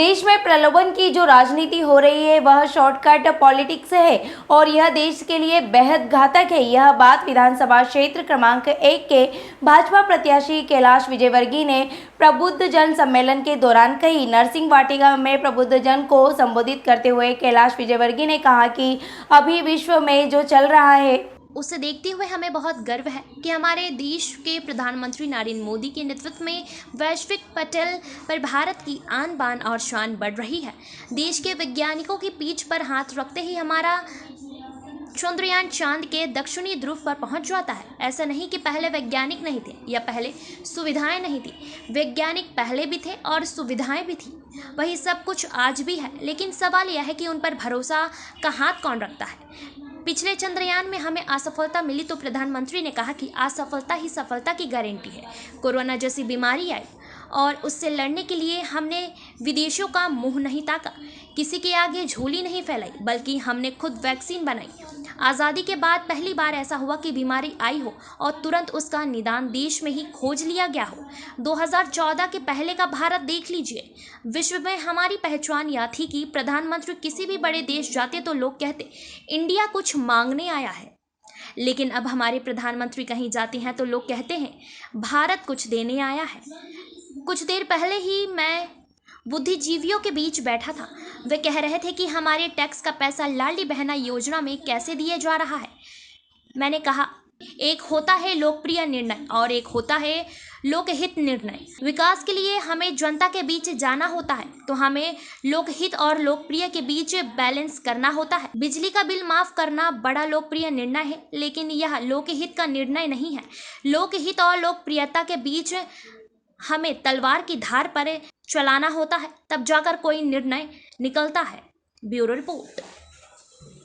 देश में प्रलोभन की जो राजनीति हो रही है वह शॉर्टकट पॉलिटिक्स है और यह देश के लिए बेहद घातक है। यह बात विधानसभा क्षेत्र क्रमांक 1 के भाजपा प्रत्याशी कैलाश विजयवर्गीय ने प्रबुद्ध जन सम्मेलन के दौरान कही। नरसिंह वाटिका में प्रबुद्ध जन को संबोधित करते हुए कैलाश विजयवर्गीय ने कहा कि अभी विश्व में जो चल रहा है उसे देखते हुए हमें बहुत गर्व है कि हमारे देश के प्रधानमंत्री नरेंद्र मोदी के नेतृत्व में वैश्विक पटल पर भारत की आन बान और शान बढ़ रही है। देश के वैज्ञानिकों की पीठ पर हाथ रखते ही हमारा चंद्रयान चांद के दक्षिणी ध्रुव पर पहुंच जाता है। ऐसा नहीं कि पहले वैज्ञानिक नहीं थे या पहले सुविधाएं नहीं थी। वैज्ञानिक पहले भी थे और सुविधाएं भी थी। वही सब कुछ आज भी है, लेकिन सवाल यह है कि उन पर भरोसा का हाथ कौन रखता है। पिछले चंद्रयान में हमें असफलता मिली तो प्रधानमंत्री ने कहा कि असफलता ही सफलता की गारंटी है। कोरोना जैसी बीमारी आई और उससे लड़ने के लिए हमने विदेशों का मुंह नहीं ताका, किसी के आगे झोली नहीं फैलाई, बल्कि हमने खुद वैक्सीन बनाई। आज़ादी के बाद पहली बार ऐसा हुआ कि बीमारी आई हो और तुरंत उसका निदान देश में ही खोज लिया गया हो। 2014 के पहले का भारत देख लीजिए। विश्व में हमारी पहचान यह थी कि प्रधानमंत्री किसी भी बड़े देश जाते तो लोग कहते इंडिया कुछ मांगने आया है, लेकिन अब हमारे प्रधानमंत्री कहीं जाते हैं तो लोग कहते हैं भारत कुछ देने आया है। कुछ देर पहले ही मैं बुद्धिजीवियों के बीच बैठा था। वे कह रहे थे कि हमारे टैक्स का पैसा लाडली बहना योजना में कैसे दिया जा रहा है। मैंने कहा, एक होता है लोकप्रिय निर्णय और एक होता है लोकहित निर्णय। विकास के लिए हमें जनता के बीच जाना होता है, तो हमें लोकहित और लोकप्रिय के बीच बैलेंस करना होता है। बिजली का बिल माफ करना बड़ा लोकप्रिय निर्णय है, लेकिन यह लोकहित का निर्णय नहीं है। लोकहित और लोकप्रियता के बीच हमें तलवार की धार पर चलाना होता है, तब जाकर कोई निर्णय निकलता है। Bureau report.